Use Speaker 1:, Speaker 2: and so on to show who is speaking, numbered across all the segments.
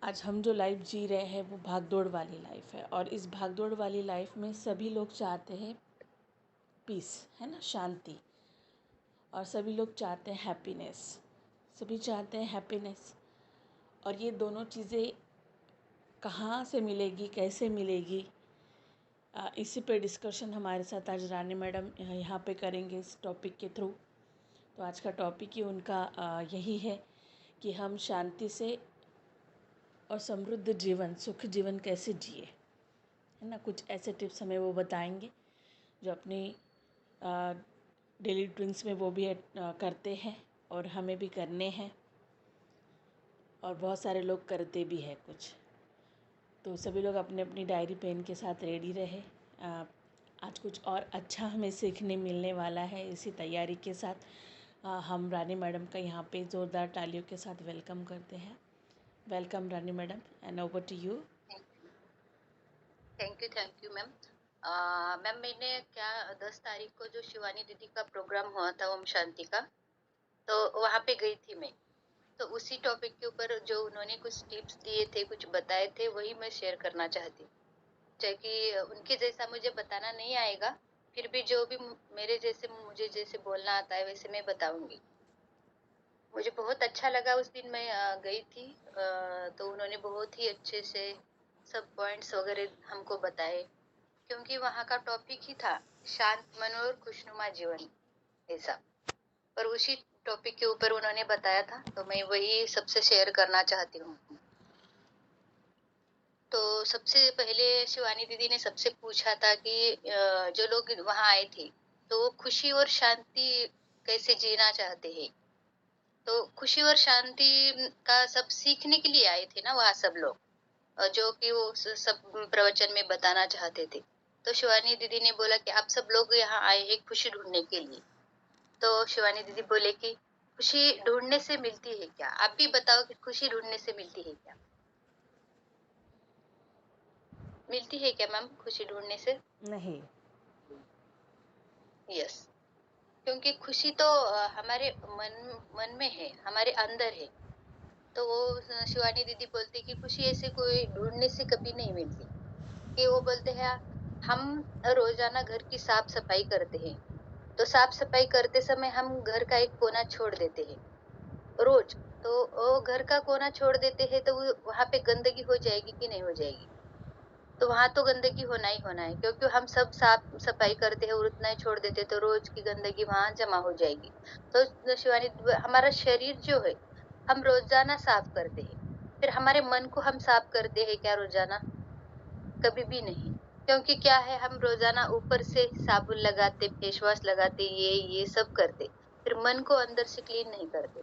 Speaker 1: आज हम जो लाइफ जी रहे हैं वो भाग दौड़ वाली लाइफ है, और इस भाग दौड़ वाली लाइफ में सभी लोग चाहते हैं पीस, है ना, शांति। और सभी लोग चाहते हैं हैप्पीनेस, सभी चाहते हैं हैप्पीनेस। और ये दोनों चीज़ें कहाँ से मिलेगी, कैसे मिलेगी, इसी पे डिस्कशन हमारे साथ आज रानी मैडम यहाँ पे करेंगे इस टॉपिक के थ्रू। तो आज का टॉपिक ही उनका यही है कि हम शांति से और समृद्ध जीवन, सुख जीवन कैसे जिए, है ना। कुछ ऐसे टिप्स हमें वो बताएंगे जो अपनी डेली रूटीन्स में वो भी करते हैं और हमें भी करने हैं, और बहुत सारे लोग करते भी हैं कुछ। तो सभी लोग अपने अपनी डायरी पेन के साथ रेडी रहे। आज कुछ और अच्छा हमें सीखने मिलने वाला है। इसी तैयारी के साथ हम रानी मैडम का यहाँ पे ज़ोरदार तालियों के साथ वेलकम करते हैं। Welcome Rani madam, and over to you.
Speaker 2: Thank you ma'am. Ma'am मैंने 10 तारीख को जो शिवानी दीदी का प्रोग्राम हुआ था ओम शांति का, तो वहाँ पे गई थी मैं। तो उसी टॉपिक के ऊपर जो उन्होंने कुछ टिप्स दिए थे, कुछ बताए थे, वही मैं शेयर करना चाहती हूँ। चाहे कि उनके जैसा मुझे बताना नहीं आएगा, फिर भी जो भी मुझे जैसे बोलना आता है वैसे मैं बताऊंगी। मुझे बहुत अच्छा लगा उस दिन मैं गई थी। तो उन्होंने बहुत ही अच्छे से सब पॉइंट्स वगैरह हमको बताए, क्योंकि वहाँ का टॉपिक ही था शांत मन और खुशनुमा जीवन, ऐसा। पर उसी टॉपिक के ऊपर उन्होंने बताया था, तो मैं वही सबसे शेयर करना चाहती हूँ। तो सबसे पहले शिवानी दीदी ने सबसे पूछा था कि जो लोग वहाँ आए थे तो वो खुशी और शांति कैसे जीना चाहते हैं। तो खुशी और शांति का सब सीखने के लिए आए थे ना वहाँ सब लोग, जो कि वो सब प्रवचन में बताना चाहते थे। तो शिवानी दीदी ने बोला कि आप सब लोग यहाँ आए हैं खुशी ढूंढने के लिए। तो शिवानी दीदी बोले कि खुशी ढूंढने से मिलती है क्या? आप भी बताओ कि खुशी ढूंढने से मिलती है क्या? मिलती है क्या मैम खुशी ढूंढने से?
Speaker 1: नहीं।
Speaker 2: यस। क्योंकि खुशी तो हमारे मन मन में है, हमारे अंदर है। तो वो शिवानी दीदी बोलती कि खुशी ऐसे कोई ढूंढने से कभी नहीं मिलती। कि वो बोलते हैं हम रोजाना घर की साफ सफाई करते हैं, तो साफ सफाई करते समय हम घर का एक कोना छोड़ देते हैं रोज। तो वो घर का कोना छोड़ देते हैं तो वहां पे गंदगी हो जाएगी कि नहीं हो जाएगी? तो वहां तो गंदगी होना ही होना है, क्योंकि हम सब साफ सफाई करते हैं और उतना ही छोड़ देते हैं, तो रोज की गंदगी वहां जमा हो जाएगी। तो शिवानी, हमारा शरीर जो है हम रोजाना साफ करते हैं, फिर हमारे मन को हम साफ करते हैं क्या रोजाना? कभी भी नहीं। क्योंकि क्या है, हम रोजाना ऊपर से साबुन लगाते, फेस वॉश लगाते, ये सब करते, फिर मन को अंदर से क्लीन नहीं करते।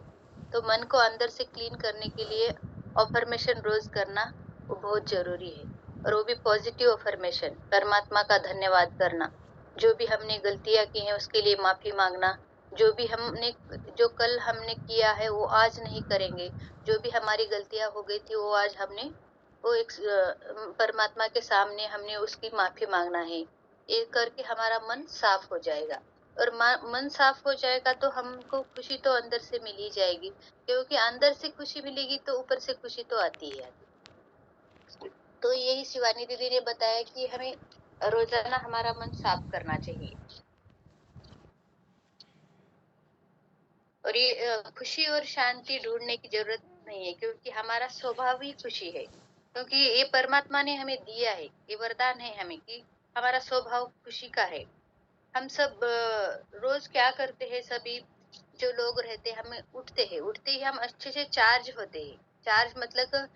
Speaker 2: तो मन को अंदर से क्लीन करने के लिए अफर्मेशन रोज करना वो बहुत जरूरी है। और वो भी पॉजिटिव अफर्मेशन, परमात्मा का धन्यवाद करना, जो भी हमने गलतियां की हैं उसके लिए माफी मांगना, जो कल हमने किया है वो आज नहीं करेंगे, जो भी हमारी गलतियां हो गई थी वो आज हमने वो एक परमात्मा के सामने हमने उसकी माफी मांगना है। ये करके हमारा मन साफ हो जाएगा। और मन साफ हो जाएगा तो हमको खुशी तो अंदर से मिल ही जाएगी, क्योंकि अंदर से खुशी मिलेगी तो ऊपर से खुशी तो आती ही आती। तो यही शिवानी दीदी ने बताया कि हमें रोजाना हमारा मन साफ करना चाहिए। और ये खुशी और शांति ढूंढने की जरूरत नहीं है, क्योंकि हमारा स्वभाव ही खुशी है। क्योंकि ये परमात्मा ने हमें दिया है, ये वरदान है हमें कि हमारा स्वभाव खुशी का है। हम सब रोज क्या करते हैं, सभी जो लोग रहते हैं, हम उठते ही हम अच्छे से चार्ज होते हैं। चार्ज मतलब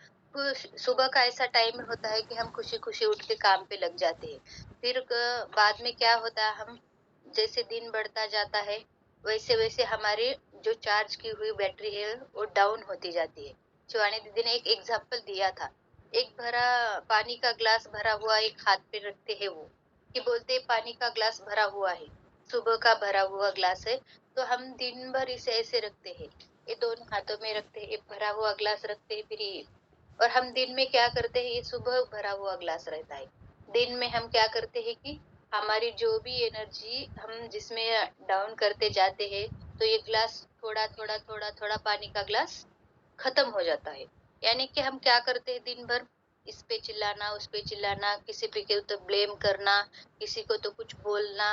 Speaker 2: सुबह का ऐसा टाइम होता है कि हम खुशी खुशी उठ के काम पे लग जाते हैं। फिर बाद में क्या होता है, हम जैसे दिन बढ़ता जाता है वैसे वैसे हमारे जो चार्ज की हुई बैटरी है वो डाउन होती जाती है। शिवानी दीदी ने एक एग्जाम्पल दिया था, एक भरा पानी का ग्लास भरा हुआ एक हाथ पे रखते हैं वो, कि बोलते पानी का ग्लास भरा हुआ है, सुबह का भरा हुआ ग्लास है। तो हम दिन भर इसे ऐसे रखते हैं, ये दोनों हाथों में रखते हैं, एक भरा हुआ ग्लास रखते हैं, फिर ये। और हम दिन में क्या करते हैं, ये सुबह भरा हुआ ग्लास रहता है। दिन में हम क्या करते हैं कि हमारी जो भी एनर्जी हम जिसमें डाउन करते जाते हैं, तो ये ग्लास थोड़ा थोड़ा थोड़ा थोड़ा पानी का ग्लास खत्म हो जाता है। यानी कि हम क्या करते हैं दिन भर, इस पे चिल्लाना, उस पे चिल्लाना, किसी पे के तो ब्लेम करना, किसी को तो कुछ बोलना।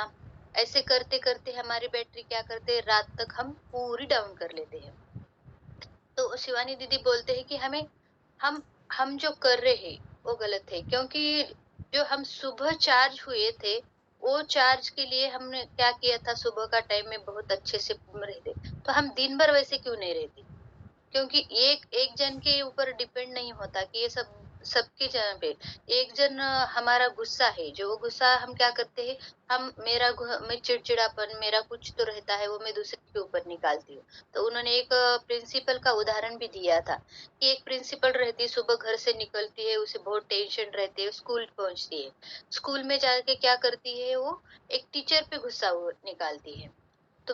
Speaker 2: ऐसे करते-करते हमारी बैटरी क्या करते हैं, रात तक हम पूरी डाउन कर लेते हैं। तो शिवानी दीदी बोलते हैं कि हम हम जो कर रहे हैं वो गलत है, क्योंकि जो हम सुबह चार्ज हुए थे, वो चार्ज के लिए हमने क्या किया था, सुबह का टाइम में बहुत अच्छे से रहे थे, तो हम दिन भर वैसे क्यों नहीं रहते? क्योंकि एक एक जन के ऊपर डिपेंड नहीं होता कि ये सब सबके जन पे। एक जन हमारा गुस्सा है, जो वो गुस्सा हम क्या करते हैं, हम मेरा मैं चिड़चिड़ापन मेरा कुछ तो रहता है, वो मैं दूसरे के ऊपर निकालती हूँ। तो उन्होंने एक प्रिंसिपल का उदाहरण भी दिया था कि एक प्रिंसिपल रहती है, सुबह घर से निकलती है, उसे बहुत टेंशन रहती है, स्कूल पहुंचती है, स्कूल में जाके क्या करती है, वो एक टीचर पे गुस्सा वो निकालती है। तो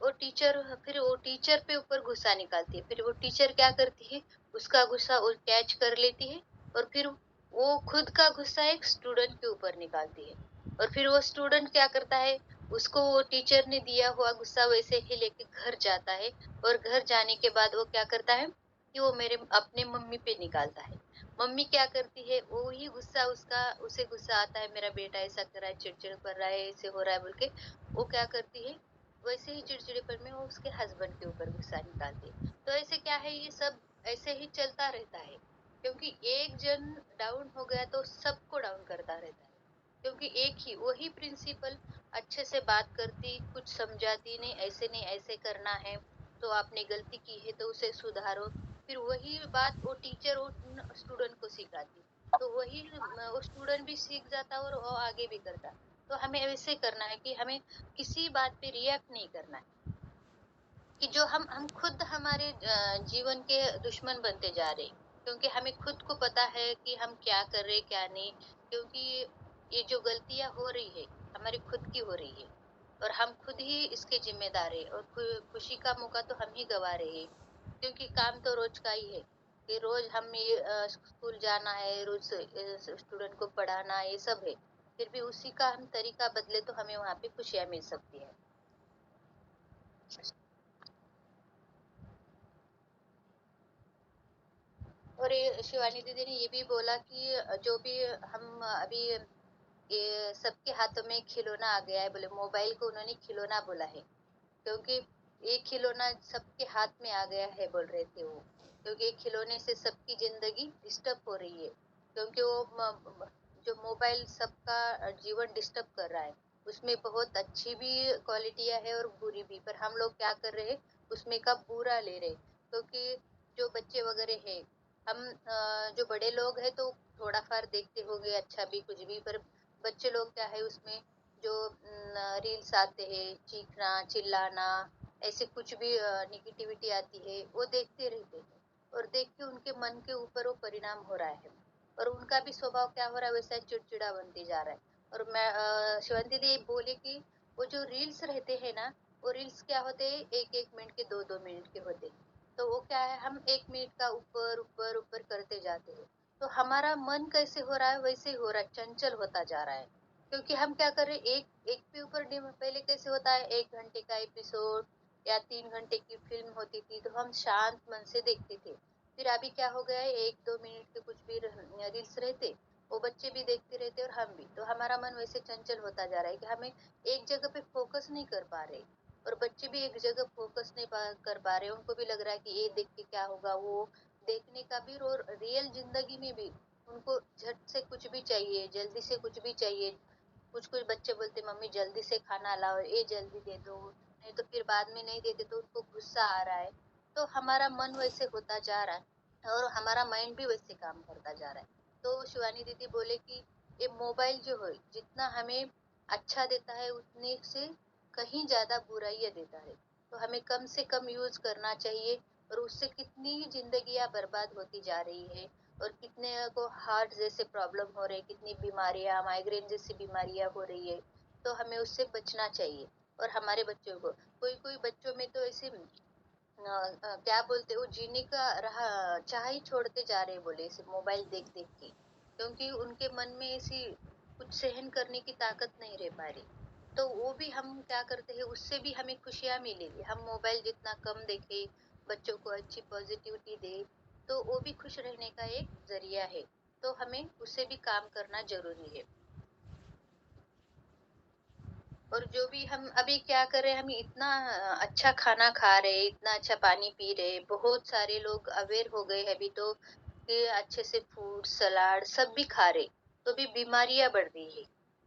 Speaker 2: वो टीचर पे ऊपर गुस्सा निकालती है, फिर वो टीचर क्या करती है, उसका गुस्सा वो कैच कर लेती है, और फिर वो खुद का गुस्सा एक स्टूडेंट के ऊपर निकालती है, और फिर वो स्टूडेंट क्या करता है, उसको वो टीचर ने दिया हुआ गुस्सा वैसे ही लेके घर जाता है, और घर जाने के बाद वो क्या करता है कि वो मेरे अपने मम्मी पे निकालता है। मम्मी क्या करती है, वो ही गुस्सा उसका उसे गुस्सा आता है, मेरा बेटा ऐसा कर रहा है, चिड़चिड़ कर रहा है, ऐसे हो रहा है बोल के, वो क्या करती है, वैसे ही चिड़चिड़ेपन में वो उसके हस्बैंड के ऊपर गुस्सा निकालती है। तो ऐसे क्या है, ये सब ऐसे ही चलता रहता है, क्योंकि एक जन डाउन हो गया तो सबको डाउन करता रहता है। क्योंकि एक ही वही प्रिंसिपल अच्छे से बात करती, कुछ समझाती, नहीं ऐसे नहीं ऐसे करना है, तो आपने गलती की है तो उसे सुधारो, फिर वही बात वो टीचर वो स्टूडेंट को सिखाती, तो वही वो स्टूडेंट भी सीख जाता और वो आगे भी करता। तो हमें ऐसे करना है कि हमें किसी बात पे रिएक्ट नहीं करना है, कि जो हम खुद हमारे जीवन के दुश्मन बनते जा रहे हैं, क्योंकि हमें खुद को पता है कि हम क्या कर रहे क्या नहीं, क्योंकि ये जो गलतियां हो रही है हमारी खुद की हो रही है, और हम खुद ही इसके जिम्मेदार है, और खुशी का मौका तो हम ही गवा रहे हैं, क्योंकि काम तो रोज का ही है, कि रोज हम ये स्कूल जाना है, रोज स्टूडेंट को पढ़ाना, ये सब है, फिर भी उसी का हम तरीका बदले तो हमें वहाँ पे खुशियाँ मिल सकती है। और ये शिवानी दीदी ने ये भी बोला कि जो भी हम अभी ये सबके हाथों में खिलौना आ गया है, बोले मोबाइल को उन्होंने खिलौना बोला है, क्योंकि ये खिलौना सबके हाथ में आ गया है बोल रहे थे वो, क्योंकि ये खिलौने से सबकी जिंदगी डिस्टर्ब हो रही है, क्योंकि वो जो मोबाइल सबका जीवन डिस्टर्ब कर रहा है, उसमें बहुत अच्छी भी क्वालिटियां है और बुरी भी, पर हम लोग क्या कर रहे हैं, उसमें का बुरा ले रहे, क्योंकि जो बच्चे वगैरह है, हम जो बड़े लोग हैं तो थोड़ा फार देखते होंगे अच्छा भी कुछ भी, पर बच्चे लोग क्या है उसमें जो रील्स आते हैं, चीखना चिल्लाना, ऐसे कुछ भी निगेटिविटी आती है, वो देखते रहते हैं, और देख के उनके मन के ऊपर वो परिणाम हो रहा है, और उनका भी स्वभाव क्या हो रहा है, वैसा चिड़चिड़ा बनते जा रहा है। और मैं शिवानी दीदी बोले कि वो जो रील्स रहते हैं ना, वो रील्स क्या होते हैं, एक एक मिनट के दो दो मिनट के होते हैं, तो वो क्या है, हम एक मिनट का ऊपर ऊपर ऊपर करते जाते हैं, तो हमारा मन कैसे हो रहा है, वैसे ही हो रहा है, चंचल होता जा रहा है, क्योंकि हम क्या कर रहे हैं, एक एक के ऊपर पहले कैसे होता है, 1 घंटे का एपिसोड या 3 घंटे की फिल्म होती थी, तो हम शांत मन से देखते थे। फिर अभी क्या हो गया है, 1-2 मिनट के कुछ भी रील्स रहते, वो बच्चे भी देखते रहते और हम भी, तो हमारा मन वैसे चंचल होता जा रहा है कि हमें एक जगह पे फोकस नहीं कर पा रहे, और बच्चे भी एक जगह फोकस नहीं कर पा रहे, उनको भी लग रहा है कि ये देख के क्या होगा, वो देखने का भी, और रियल जिंदगी में भी उनको झट से कुछ भी चाहिए, जल्दी से कुछ भी चाहिए। कुछ कुछ बच्चे बोलते मम्मी जल्दी से खाना लाओ, ये जल्दी दे दो, नहीं तो फिर बाद में नहीं देते तो उनको गुस्सा आ रहा है, तो हमारा मन वैसे होता जा रहा है और हमारा माइंड भी वैसे काम करता जा रहा है। तो शिवानी दीदी बोले कि ये मोबाइल जो है जितना हमें अच्छा देता है, उतने से कहीं ज्यादा बुराइयां देता है, तो हमें कम से कम यूज करना चाहिए, और उससे कितनी ही जिंदगियां बर्बाद होती जा रही है, और कितने को हार्ट जैसे प्रॉब्लम हो रहे, कितनी बीमारियां, माइग्रेन जैसी बीमारियां हो रही है, तो हमें उससे बचना चाहिए। और हमारे बच्चों को, कोई कोई बच्चों में तो ऐसे क्या बोलते, वो जीने का रहा चाह ही छोड़ते जा रहे बोले, इसे मोबाइल देख देख के, क्योंकि उनके मन में ऐसी कुछ सहन करने की ताकत नहीं रह पा रही। तो वो भी हम क्या करते हैं, उससे भी हमें खुशियां मिलेगी, हम मोबाइल जितना कम देखे, बच्चों को अच्छी पॉजिटिविटी दे, तो वो भी खुश रहने का एक जरिया है। तो हमें उससे भी काम करना जरूरी है। और जो भी हम अभी क्या कर रहे हैं, हम इतना अच्छा खाना खा रहे, इतना अच्छा पानी पी रहे, बहुत सारे लोग अवेयर हो गए हैं अभी तो कि अच्छे से फ्रूट सलाद सब भी खा रहे, तो भी बीमारियां बढ़ रही है।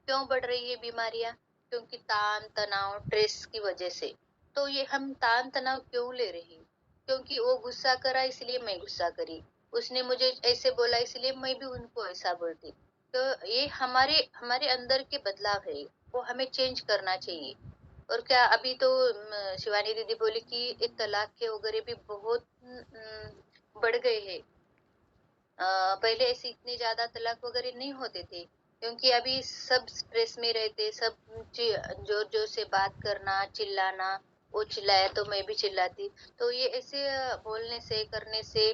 Speaker 2: क्यों बढ़ रही है बीमारियां? क्योंकि तान तनाव स्ट्रेस की वजह से। तो ये हम तान तनाव क्यों ले रहे हैं? क्योंकि वो गुस्सा करा इसलिए मैं गुस्सा करी, उसने मुझे ऐसे बोला इसलिए मैं भी उनको ऐसा बोलती। तो ये हमारे हमारे अंदर के बदलाव है, वो हमें चेंज करना चाहिए। और क्या अभी तो शिवानी दीदी बोली कि ये तलाक के वगैरह भी बहुत बढ़ गए हैं। पहले ऐसे इतने ज्यादा तलाक वगैरह नहीं होते थे, क्योंकि अभी सब स्ट्रेस में रहते, सब जोर जोर से बात करना, चिल्लाना, वो चिल्लाया तो मैं भी चिल्लाती। तो ये ऐसे बोलने से करने से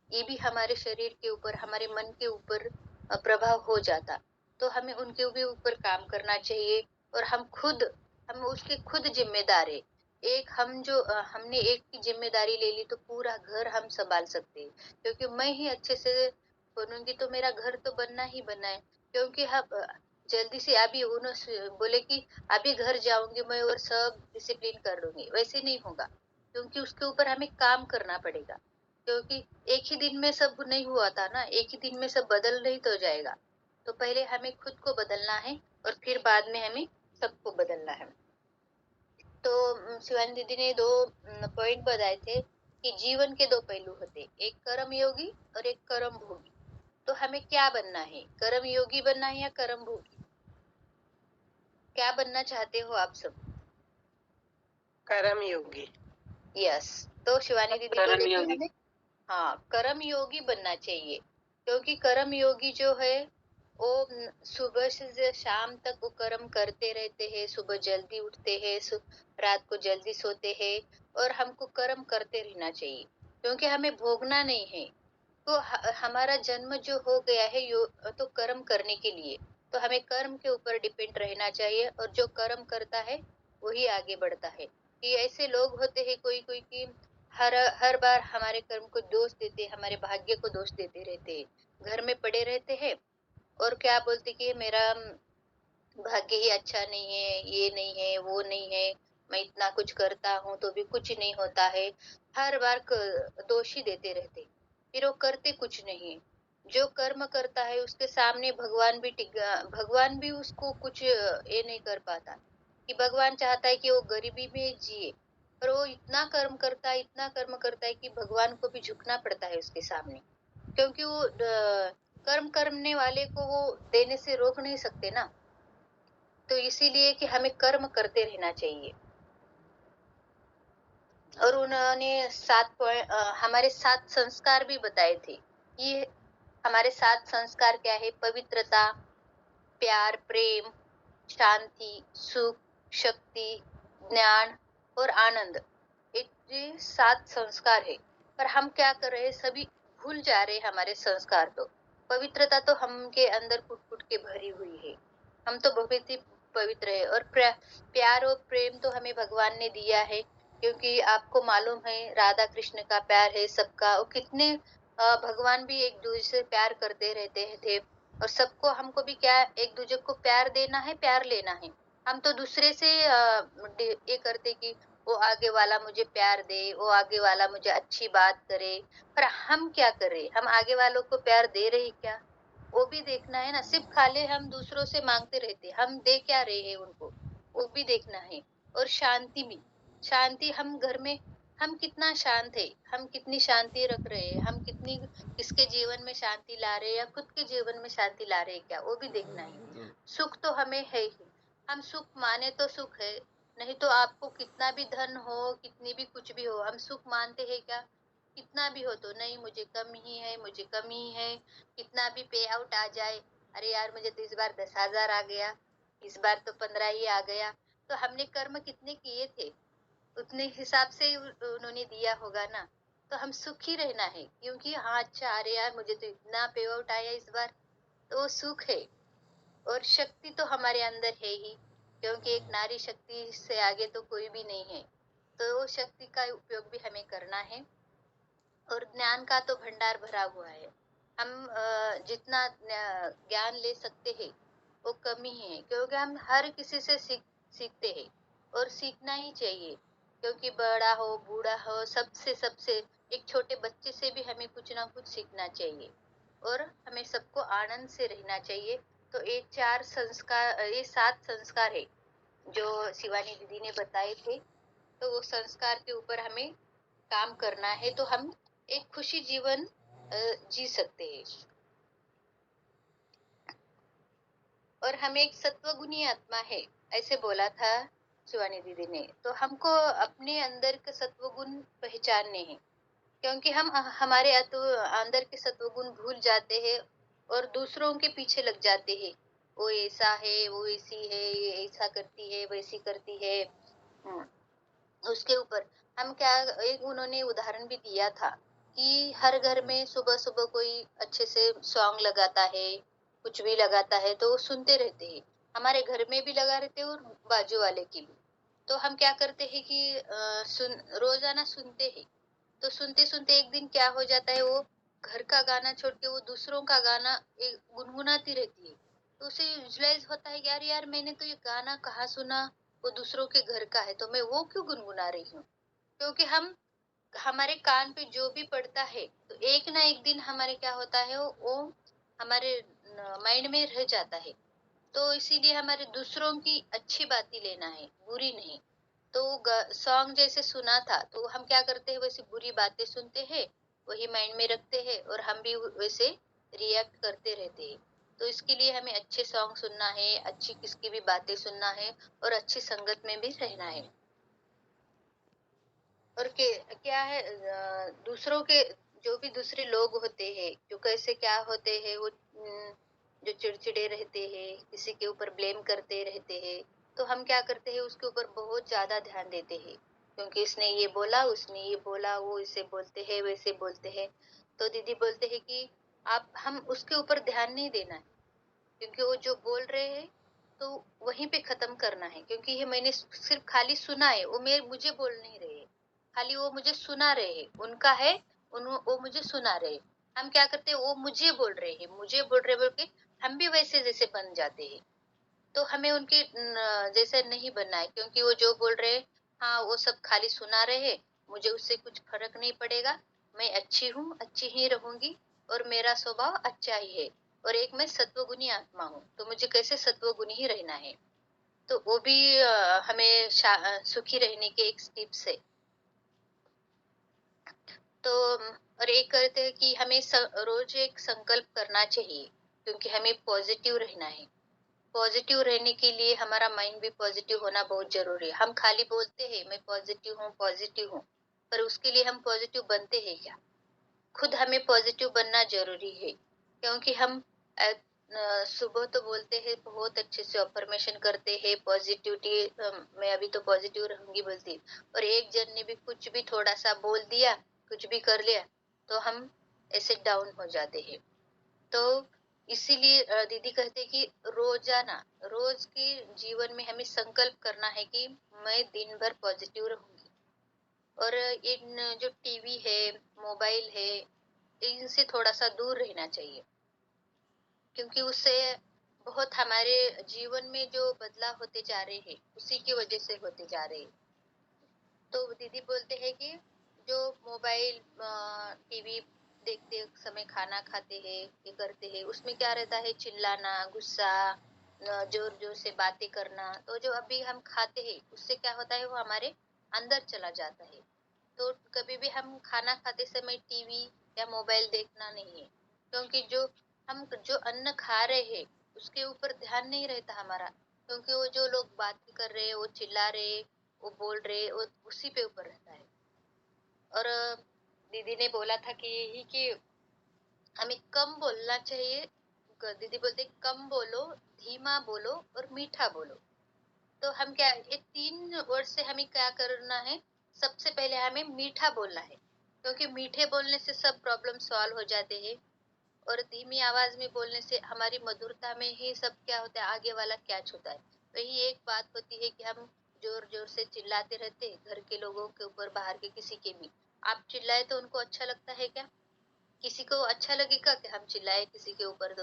Speaker 2: ये भी हमारे शरीर के ऊपर, हमारे मन के ऊपर प्रभाव हो जाता। तो हमें उनके भी ऊपर काम करना चाहिए। और हम उसके खुद जिम्मेदार है। एक हम जो हमने एक की जिम्मेदारी ले ली तो पूरा घर हम संभाल सकते हैं। क्योंकि मैं ही अच्छे से बनूंगी तो मेरा घर तो बनना ही बनना है। क्योंकि हम जल्दी से अभी उन्होंने बोले कि अभी घर जाऊंगी मैं और सब डिसिप्लिन कर लूंगी, वैसे नहीं होगा। क्योंकि उसके ऊपर हमें काम करना पड़ेगा। क्योंकि एक ही दिन में सब नहीं हुआ था ना, एक ही दिन में सब बदल नहीं तो जाएगा। तो पहले हमें खुद को बदलना है और फिर बाद में हमें सबको बदलना है। तो शिवानी दीदी ने दो पॉइंट बताए थे कि जीवन के दो पहलू होते, एक कर्म योगी और एक कर्म भोगी। तो हमें क्या बनना है, कर्म योगी बनना है या कर्म भोगी? क्या बनना चाहते हो आप सब?
Speaker 3: कर्म योगी।
Speaker 2: यस। तो शिवानी दीदी
Speaker 3: कर्म
Speaker 2: बोले कि
Speaker 3: योगी।
Speaker 2: हमें हाँ कर्म योगी बनना चाहिए। क्योंकि कर्म योगी जो है वो सुबह से शाम तक वो कर्म करते रहते हैं, सुबह जल्दी उठते हैं, रात को जल्दी सोते हैं। और हमको कर्म करते रहना चाहिए, क्योंकि हमें भोगना नहीं है। तो हमारा जन्म जो हो गया है यो तो कर्म करने के लिए। तो हमें कर्म के ऊपर डिपेंड रहना चाहिए, और जो कर्म करता है वही आगे बढ़ता है। कि ऐसे लोग होते हैं कोई कोई कि हर हर बार हमारे कर्म को दोष देते, हमारे भाग्य को दोष देते रहते हैं, घर में पड़े रहते हैं और क्या बोलते कि मेरा भाग्य ही अच्छा नहीं है, ये नहीं है, वो नहीं है, मैं इतना कुछ करता हूँ तो भी कुछ नहीं होता है। हर बार दोष ही देते रहते, फिर वो करते कुछ नहीं। जो कर्म करता है उसके सामने भगवान भी उसको कुछ ये नहीं कर पाता। कि भगवान चाहता है कि वो गरीबी में जिए, पर वो इतना कर्म करता है, इतना कर्म करता है कि भगवान को भी झुकना पड़ता है उसके सामने। क्योंकि वो कर्म करने वाले को वो देने से रोक नहीं सकते ना। तो इसीलिए कि हमें कर्म करते रहना चाहिए। और उन्होंने हमारे 7 संस्कार भी बताए थे। ये हमारे 7 संस्कार क्या है? पवित्रता, प्यार, प्रेम, शांति, सुख, शक्ति, ज्ञान और आनंद। ये 7 संस्कार है। पर हम क्या कर रहे हैं, सभी भूल जा रहे हैं हमारे संस्कार। तो पवित्रता तो हम के अंदर फुट फुट के भरी हुई है, हम तो बहुत ही पवित्र है। और प्यार और प्रेम तो हमें भगवान ने दिया है। क्योंकि आपको मालूम है राधा कृष्ण का प्यार है सबका, वो कितने भगवान भी एक दूसरे से प्यार करते रहते थे। और सबको हमको भी क्या एक दूसरे को प्यार देना है, प्यार लेना है। हम तो दूसरे से ये करते कि वो आगे वाला मुझे प्यार दे, वो आगे वाला मुझे अच्छी बात करे। पर हम क्या कर रहे, हम आगे वालों को प्यार दे रहे क्या? वो भी देखना है ना। सिर्फ खाली हम दूसरों से मांगते रहते, हम दे क्या रहे हैं उनको, वो भी देखना है। और शांति भी, शांति हम घर में हम कितना शांत है, हम कितनी शांति रख रहे हैं, हम कितनी किसके जीवन में शांति ला रहे हैं या खुद के जीवन में शांति ला रहे हैं क्या, वो भी देखना है। सुख तो हमें है ही, हम सुख माने तो सुख है। नहीं तो आपको कितना भी धन हो, कितनी भी कुछ भी हो, हम सुख मानते हैं क्या? कितना भी हो तो नहीं, मुझे कम ही है, मुझे कम ही है। कितना भी पे आउट आ जाए, अरे यार मुझे तो इस बार 10,000 आ गया, इस बार तो 15 ही आ गया। तो हमने कर्म कितने किए थे, उतने हिसाब से उन्होंने दिया होगा ना। तो हम सुखी रहना है, क्योंकि हाँ अच्छा अरे यार मुझे तो इतना पे आउट आया इस बार, तो वो सुख है। और शक्ति तो हमारे अंदर है ही, क्योंकि एक नारी शक्ति से आगे तो कोई भी नहीं है। तो वो शक्ति का उपयोग भी हमें करना है। और ज्ञान का तो भंडार भरा हुआ है। हम जितना ज्ञान ले सकते हैं वो कम ही है, क्योंकि हम हर किसी से सीखते हैं और सीखना ही चाहिए। क्योंकि बड़ा हो बूढ़ा हो, सबसे सबसे एक छोटे बच्चे से भी हमें कुछ ना कुछ सीखना चाहिए और हमें सबको आनंद से रहना चाहिए। तो ये 4 संस्कार, ये 7 संस्कार है जो शिवानी दीदी ने बताए थे। तो वो संस्कार के ऊपर हमें काम करना है, तो हम एक खुशी जीवन जी सकते हैं। और हम एक सत्वगुणी आत्मा है, ऐसे बोला था शिवानी दीदी ने। तो हमको अपने अंदर के सत्वगुण पहचानने हैं, क्योंकि हम हमारे अंदर के सत्वगुण भूल जाते हैं और दूसरों के पीछे लग जाते हैं। वो ऐसा है, वो ऐसी है, ये ऐसा करती है, वैसी करती है। उसके ऊपर हम क्या, एक उन्होंने उदाहरण भी दिया था कि हर घर में सुबह सुबह कोई अच्छे से सॉन्ग लगाता है, कुछ भी लगाता है तो सुनते रहते हैं। हमारे घर में भी लगा रहते हैं और बाजू वाले की भी। तो हम क्या करते हैं कि रोजाना सुनते हैं। तो सुनते सुनते एक दिन क्या हो जाता है, वो घर का गाना छोड़ के वो दूसरों का गाना एक गुनगुनाती रहती है। तो उसे विजुलाइज होता है, यार यार मैंने तो ये गाना कहाँ सुना, वो दूसरों के घर का है, तो मैं वो क्यों गुनगुना रही हूँ। क्योंकि हम, हमारे कान पे जो भी पड़ता है तो एक ना एक दिन हमारे क्या होता है, वो हमारे माइंड में रह जाता है। तो इसीलिए हमारे दूसरों की अच्छी बातें लेना है, बुरी नहीं। तो सॉन्ग जैसे सुना था तो हम क्या करते हैं, वैसे बुरी बातें सुनते हैं, वही माइंड में रखते हैं और हम भी वैसे रिएक्ट करते रहते हैं। तो इसके लिए हमें अच्छे सॉन्ग सुनना है, अच्छी किसकी भी बातें सुनना है और अच्छी संगत में भी रहना है। और क्या है, दूसरों के, जो भी दूसरे लोग होते हैं जो कैसे क्या होते हैं, वो जो चिड़चिड़े रहते हैं, किसी के ऊपर ब्लेम करते रहते हैं, तो हम क्या करते हैं, उसके ऊपर बहुत ज्यादा ध्यान देते हैं। क्योंकि इसने ये बोला, उसने ये बोला, वो इसे बोलते हैं, वैसे बोलते हैं। तो दीदी बोलते हैं कि आप, हम उसके ऊपर ध्यान नहीं देना है, क्योंकि वो जो बोल रहे हैं तो वहीं पे खत्म करना है। क्योंकि ये मैंने सिर्फ खाली सुना है, वो मेरे मुझे बोल नहीं रहे, खाली वो मुझे सुना रहे हैं, उनका है, वो मुझे सुना रहे। हम क्या करते हैं, वो मुझे बोल रहे हैं, मुझे बोल रहे बोल के हम भी वैसे जैसे बन जाते हैं। तो हमें उनके जैसे नहीं बनना है, क्योंकि वो जो बोल रहे हैं, हाँ वो सब खाली सुना रहे हैं, मुझे उससे कुछ फर्क नहीं पड़ेगा। मैं अच्छी हूँ, अच्छी ही रहूंगी और मेरा स्वभाव अच्छा ही है। और एक मैं सत्वगुणी आत्मा हूँ, तो मुझे कैसे सत्वगुणी ही रहना है। तो वो भी हमें सुखी रहने के एक टिप्स है। तो और एक करते हैं कि हमें रोज एक संकल्प करना चाहिए, क्योंकि हमें पॉजिटिव रहना है। पॉजिटिव रहने के लिए हमारा माइंड भी पॉजिटिव होना बहुत जरूरी है। हम खाली बोलते हैं मैं पॉजिटिव हूँ, पर उसके लिए हम पॉजिटिव बनते हैं क्या? खुद हमें पॉजिटिव बनना जरूरी है। क्योंकि हम सुबह तो बोलते हैं, बहुत अच्छे से अफर्मेशन करते हैं, पॉजिटिविटी, मैं अभी तो पॉजिटिव रहूंगी बोलती, और एक जन ने भी कुछ भी थोड़ा सा बोल दिया, कुछ भी कर लिया, तो हम ऐसे डाउन हो जाते हैं। तो इसीलिए दीदी कहते कि रोजाना, रोज के जीवन में हमें संकल्प करना है कि मैं दिन भर पॉजिटिव रहूंगी। और इन जो टीवी है, मोबाइल है, इनसे थोड़ा सा दूर रहना चाहिए, क्योंकि उससे बहुत हमारे जीवन में जो बदलाव होते जा रहे हैं उसी की वजह से होते जा रहे हैं। तो दीदी बोलते हैं कि जो मोबाइल टीवी देखते समय खाना खाते हैं, ये करते हैं, उसमें क्या रहता है, चिल्लाना, गुस्सा, जोर जोर से बातें करना। तो जो अभी हम खाते हैं उससे क्या होता है, वो हमारे अंदर चला जाता है। तो कभी भी हम खाना खाते समय टीवी या मोबाइल देखना नहीं है, क्योंकि जो हम जो अन्न खा रहे हैं उसके ऊपर ध्यान नहीं रहता हमारा। क्योंकि वो जो लोग बात कर रहे हैं, वो चिल्ला रहे, वो बोल रहे, वो उसी पे ऊपर रहता है। और दीदी ने बोला था कि यही कि हमें कम बोलना चाहिए। दीदी बोलते कम बोलो, धीमा बोलो और मीठा बोलो। तो हम क्या, ये 3 वर्ड से हमें क्या करना है, सबसे पहले हमें मीठा बोलना है, क्योंकि मीठे बोलने से सब प्रॉब्लम सॉल्व हो जाते हैं। और धीमी आवाज में बोलने से हमारी मधुरता में ही सब क्या होता है, आगे वाला कैच होता है। वही एक बात होती है कि हम जोर जोर से चिल्लाते रहते घर के लोगों के ऊपर, बाहर के किसी के भी, आप चिल्लाए तो उनको अच्छा लगता है क्या? किसी को अच्छा लगेगा कि हम चिल्लाए किसी के ऊपर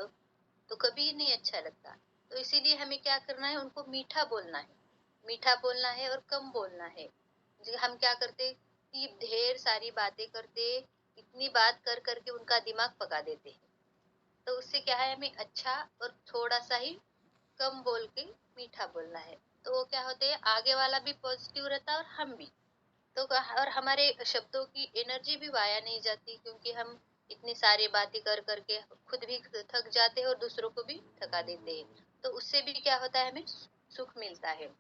Speaker 2: तो कभी नहीं अच्छा लगता। तो इसीलिए हमें क्या करना है, उनको मीठा बोलना है। मीठा बोलना है और कम बोलना है। जी, हम क्या करते कि ढेर सारी बातें करते, इतनी बात कर कर के उनका दिमाग पका देते हैं। तो उससे क्या है, हमें अच्छा और थोड़ा-सा ही कम बोल के मीठा बोलना है। तो वो क्या होते हैं, आगे वाला भी पॉजिटिव रहता है और हम भी। तो और हमारे शब्दों की एनर्जी भी वाया नहीं जाती, क्योंकि हम इतनी सारी बातें कर कर के खुद भी थक जाते हैं और दूसरों को भी थका देते हैं। तो उससे भी क्या होता है, हमें सुख मिलता है।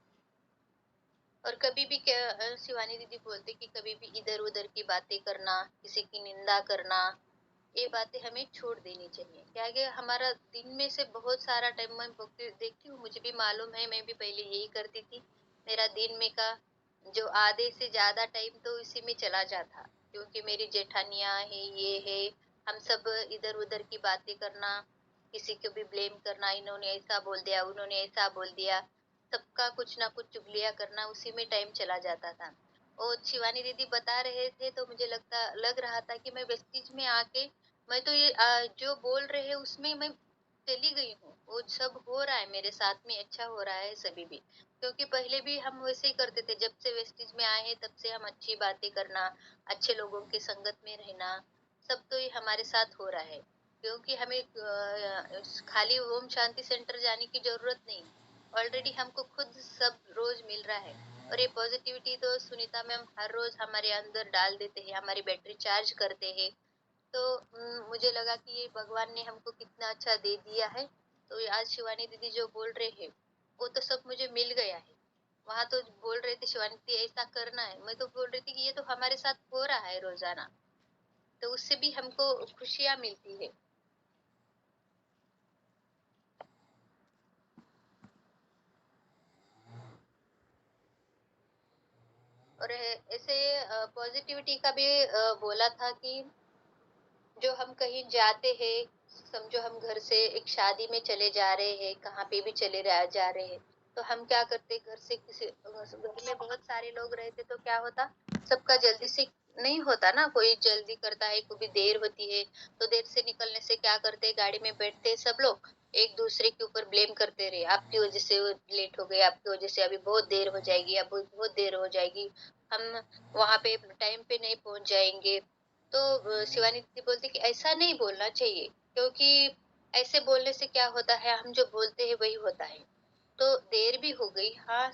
Speaker 2: और कभी भी क्या शिवानी दीदी बोलते कि कभी भी इधर उधर की बातें करना, किसी की निंदा करना, ये बातें हमें छोड़ देनी चाहिए। क्या है कि हमारा दिन में से बहुत सारा टाइम मैं देखती हूँ, मुझे भी मालूम है, मैं भी पहले यही करती थी। मेरा दिन में का जो आधे से ज्यादा टाइम तो इसी में चला जाता, क्योंकि मेरी जेठानियां है, ये है, हम सब इधर उधर की बातें करना, किसी को भी ब्लेम करना, इन्होंने ऐसा बोल दिया, उन्होंने ऐसा बोल दिया, सबका कुछ ना कुछ चुगलियां करना, उसी में टाइम चला जाता था। और शिवानी दीदी बता रहे थे तो मुझे लग रहा था कि मैं वेस्टीज में आके मैं तो ये जो बोल रहे हैं उसमें मैं चली गई हूँ। वो सब हो रहा है मेरे साथ में, अच्छा हो रहा है सभी भी। क्योंकि पहले भी हम वैसे ही करते थे, जब से वेस्टीज में आए हैं तब से हम अच्छी बातें करना, अच्छे लोगों की संगत में रहना, सब तो ये हमारे साथ हो रहा है। क्योंकि हमें खाली ओम शांति सेंटर जाने की जरूरत नहीं, ऑलरेडी हमको खुद सब रोज मिल रहा है। और ये पॉजिटिविटी तो सुनीता मैम हर रोज हमारे अंदर डाल देते हैं, हमारी बैटरी चार्ज करते हैं। तो मुझे लगा कि ये भगवान ने हमको कितना अच्छा दे दिया है। तो ये आज शिवानी दीदी जो बोल रहे हैं वो तो सब मुझे मिल गया है। वहां तो बोल रहे थे शिवानी दीदी ऐसा करना है, मैं तो बोल रही थी कि ये तो हमारे साथ हो रहा है रोजाना। तो उससे भी हमको खुशियां मिलती है। और ऐसे पॉजिटिविटी का भी बोला था कि जो हम कहीं जाते हैं, समझो हम घर से एक शादी में चले जा रहे हैं, कहाँ पे भी जा रहे हैं, तो हम क्या करते, घर से किसी घर में बहुत सारे लोग रहते तो क्या होता, सबका जल्दी से नहीं होता ना, कोई जल्दी करता है, कभी देर होती है। तो देर से निकलने से क्या करते, गाड़ी में बैठते सब लोग एक दूसरे के ऊपर ब्लेम करते रहे, आपकी वजह से लेट हो गए, आपकी वजह से अभी बहुत देर हो जाएगी, अब बहुत देर हो जाएगी, हम वहां पे टाइम पे नहीं पहुंच जाएंगे। तो शिवानी दीदी बोलती कि ऐसा नहीं बोलना चाहिए, क्योंकि ऐसे बोलने से क्या होता है, हम जो बोलते हैं वही होता है। तो देर भी हो गई, हाँ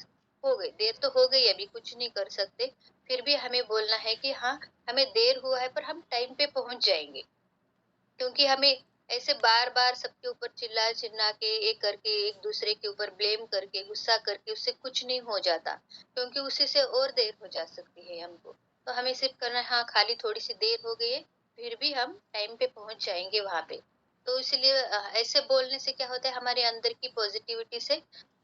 Speaker 2: हो गई, देर तो हो गई, अभी कुछ नहीं कर सकते। फिर भी हमें बोलना है कि हाँ, हमें देर हुआ है पर हम टाइम पे पहुंच जाएंगे। क्योंकि हमें ऐसे बार बार सबके ऊपर चिल्ला चिल्ला के एक करके एक दूसरे के ऊपर ब्लेम करके गुस्सा करके उससे कुछ नहीं हो जाता, क्योंकि उसी से और देर हो जा सकती है हमको। तो हमें सिर्फ करना है, हाँ खाली थोड़ी सी देर हो गई है, फिर भी हम टाइम पे पहुंच जाएंगे वहां पे। तो इसलिए ऐसे बोलने से क्या होता है, हमारे अंदर की पॉजिटिविटी से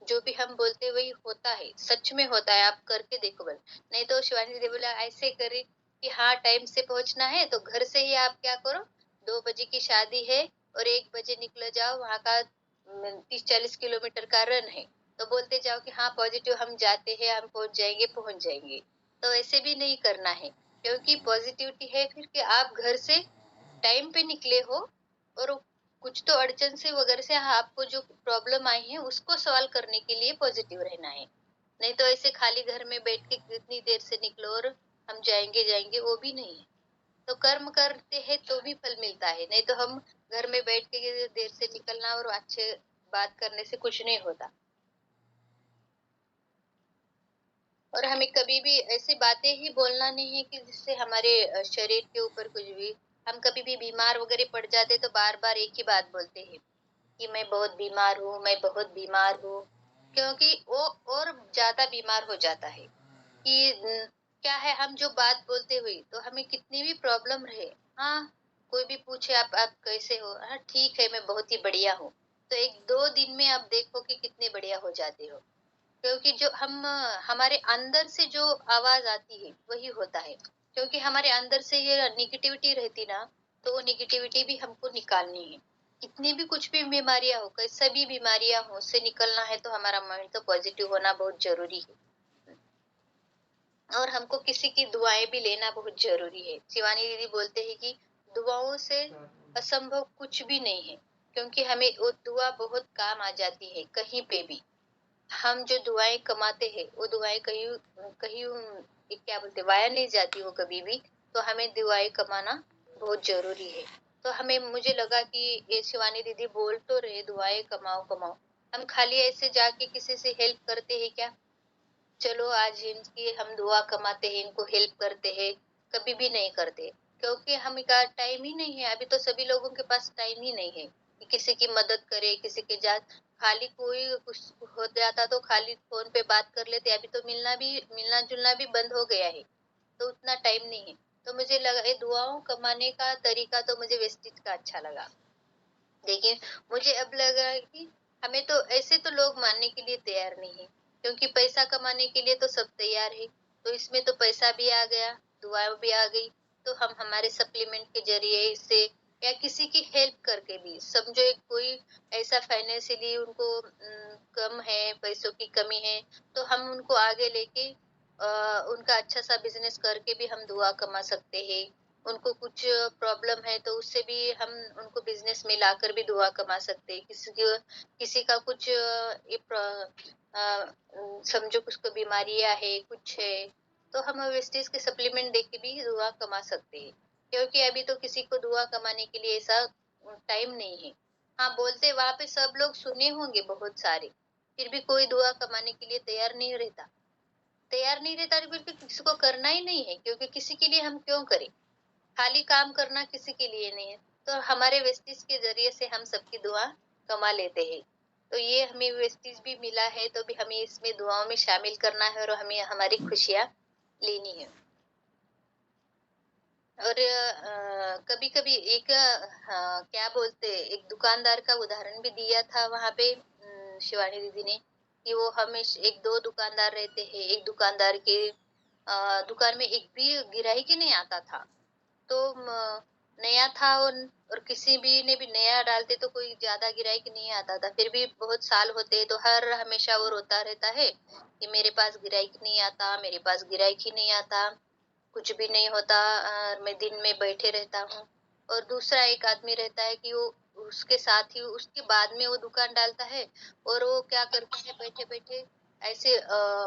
Speaker 2: जो भी हम बोलते हैं वही होता है, सच में होता है, आप करके देखो बल। नहीं तो शिवानी दीदी बोला ऐसे करे कि हाँ टाइम से पहुंचना है तो घर से ही आप क्या करो, 2 बजे की शादी है और 1 बजे निकल जाओ, वहां का 30-40 किलोमीटर का रन है। तो बोलते जाओ कि हाँ पॉजिटिव हम जाते हैं, हम पहुंच जाएंगे। तो ऐसे भी नहीं करना है, क्योंकि पॉजिटिविटी है फिर कि आप घर से टाइम पे निकले हो, और कुछ तो अड़चन से वगैरह से आपको जो प्रॉब्लम आई है उसको सॉल्व करने के लिए पॉजिटिव रहना है। नहीं तो ऐसे खाली घर में बैठ के कितनी देर से निकलो और हम जाएंगे जाएंगे, वो भी नहीं है। तो कर्म करते हैं तो भी फल मिलता है, नहीं तो हम घर में बैठ के देर से निकलना और अच्छे बात करने से कुछ नहीं होता। और हमें कभी भी ऐसी बातें ही बोलना नहीं है कि जिससे हमारे शरीर के ऊपर कुछ भी, हम कभी भी बीमार वगैरह पड़ जाते तो बार बार एक ही बात बोलते हैं कि मैं बहुत बीमार हूँ, मैं बहुत बीमार हूँ। क्योंकि वो और ज्यादा बीमार हो जाता है कि क्या है, हम जो बात बोलते हुए तो हमें कितनी भी प्रॉब्लम रहे, हाँ कोई भी पूछे आप कैसे हो, हाँ ठीक है मैं बहुत ही बढ़िया हूँ, तो 1-2 दिन में आप देखो कि कितने बढ़िया हो जाते हो। क्योंकि जो हम हमारे अंदर से जो आवाज आती है वही होता है। क्योंकि हमारे अंदर से ये निगेटिविटी रहती ना, तो वो निगेटिविटी भी हमको निकालनी है। कितनी भी कुछ भी बीमारियां हो, कैसा भी बीमारियां हो, उससे निकलना है तो हमारा माइंड तो पॉजिटिव होना बहुत जरूरी है। और हमको किसी की दुआएं भी लेना बहुत जरूरी है। शिवानी दीदी बोलते हैं कि दुआओं से असंभव कुछ भी नहीं है, क्योंकि हमें वो दुआ बहुत काम आ जाती है कहीं पे भी। हम जो दुआएं कमाते हैं वो दुआएं कहीं कहीं ये क्या बोलते वाया नहीं जाती वो कभी भी। तो हमें दुआएं कमाना बहुत जरूरी है। तो हमें मुझे लगा कि ये शिवानी दीदी बोल तो रहे दुआएं कमाओ कमाओ, हम खाली ऐसे जाके किसी से हेल्प करते हैं क्या? चलो आज इनकी हम दुआ कमाते हैं, इनको हेल्प करते हैं, कभी भी नहीं करते। क्योंकि हम का टाइम ही नहीं है, अभी तो सभी लोगों के पास टाइम ही नहीं है कि किसी की मदद करे, किसी के जात खाली कोई कुछ हो जाता तो खाली फोन पे बात कर लेते। अभी तो मिलना जुलना भी बंद हो गया है, तो उतना टाइम नहीं है। तो मुझे लगा ये दुआओं कमाने का तरीका तो मुझे वेस्टेज का अच्छा लगा। लेकिन मुझे अब लग रहा है कि हमें तो ऐसे तो लोग मानने के लिए तैयार नहीं है, क्योंकि पैसा कमाने के लिए तो सब तैयार है। तो इसमें तो पैसा भी आ गया, दुआ भी आ गई। तो हम हमारे सप्लीमेंट के जरिए इससे या किसी की हेल्प करके भी, समझो एक कोई ऐसा फाइनेंशियली उनको कम है, पैसों की कमी है, तो हम उनको आगे लेके उनका अच्छा सा बिजनेस करके भी हम दुआ कमा सकते हैं। उनको कुछ प्रॉब्लम है तो उससे भी हम उनको बिजनेस में लाकर भी दुआ कमा सकते हैं। किसी का कुछ समझो कुछ को बीमारियां है, कुछ है, तो हम वेस्टेज के सप्लीमेंट दे के भी दुआ कमा सकते हैं। क्योंकि अभी तो किसी को दुआ कमाने के लिए ऐसा टाइम नहीं है। हाँ, बोलते वहां पे सब लोग सुने होंगे बहुत सारे, फिर भी कोई दुआ कमाने के लिए तैयार नहीं रहता क्योंकि किसी को करना ही नहीं है। क्योंकि किसी के लिए हम क्यों करें? खाली काम करना किसी के लिए नहीं है। तो हमारे वेस्टीज के जरिए से हम सबकी दुआ कमा लेते हैं। तो ये हमें वेस्टीज भी मिला है, तो भी हमें इसमें दुआओं में शामिल करना है और हमें हमारी खुशियां लेनी है। और कभी कभी एक क्या बोलते, एक दुकानदार का उदाहरण भी दिया था वहां पे शिवानी दीदी ने, कि वो हमेशा एक दो दुकानदार रहते हैं। एक दुकानदार के दुकान में एक भी गिराही नहीं आता था। तो नया था और किसी भी ने भी नया डालते तो कोई ज्यादा गिराई नहीं आता था। फिर भी बहुत साल होते तो हर हमेशा वो रोता रहता है कि मेरे पास गिराई नहीं आता, मेरे पास गिराई नहीं आता, कुछ भी नहीं होता, मैं दिन में बैठे रहता हूँ। और दूसरा एक आदमी रहता है कि वो उसके साथ ही उसके बाद में वो दुकान डालता है, और वो क्या करता है बैठे बैठे ऐसे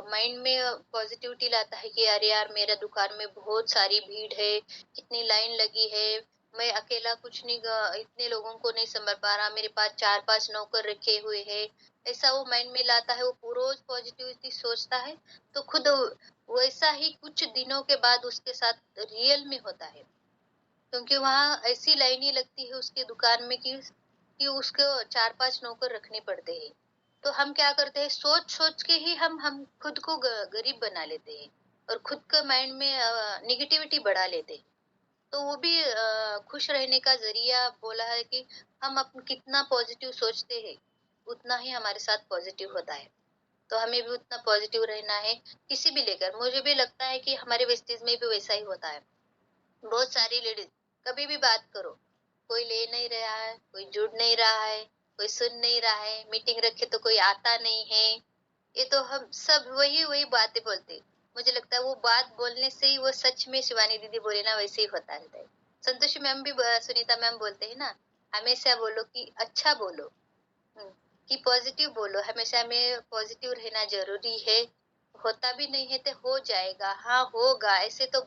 Speaker 2: माइंड में पॉजिटिविटी लाता है कि अरे यार मेरा दुकान में बहुत सारी भीड़ है, कितनी लाइन लगी है, मैं अकेला कुछ नहीं इतने लोगों को नहीं संभाल पा रहा, मेरे पास 4-5 नौकर रखे हुए हैं। ऐसा वो माइंड में लाता है, वो रोज पॉजिटिविटी सोचता है। तो खुद वैसा ही कुछ दिनों के बाद उसके साथ रियल में होता है। क्योंकि वहां ऐसी लाइनें लगती है उसके दुकान में कि उसको 4-5 नौकर रखने पड़ते हैं। तो हम क्या करते हैं, सोच सोच के ही हम खुद को गरीब बना लेते हैं और खुद का माइंड में निगेटिविटी बढ़ा लेते हैं। तो वो भी खुश रहने का जरिया बोला है कि हम कितना पॉजिटिव सोचते हैं, उतना ही हमारे साथ पॉजिटिव होता है। तो हमें भी उतना पॉजिटिव रहना है किसी भी लेकर। मुझे भी लगता है कि हमारे वेस्टेज में भी वैसा ही होता है। बहुत सारी लेडीज कभी भी बात करो, कोई ले नहीं रहा है, कोई जुड़ नहीं रहा है, कोई सुन नहीं रहा है, मीटिंग रखे तो कोई आता नहीं है। ये तो हम सब वही वही बातें बोलते। मुझे लगता है वो बात बोलने से ही वो सच में शिवानी दीदी बोले ना वैसे ही होता रहता है। संतोषी मैम भी सुनीता मैम बोलते हैं ना, हमेशा बोलो कि अच्छा बोलो, हम्म, कि पॉजिटिव बोलो। हमेशा हमें पॉजिटिव रहना जरूरी है। होता भी नहीं है तो हो जाएगा, हाँ होगा, ऐसे तो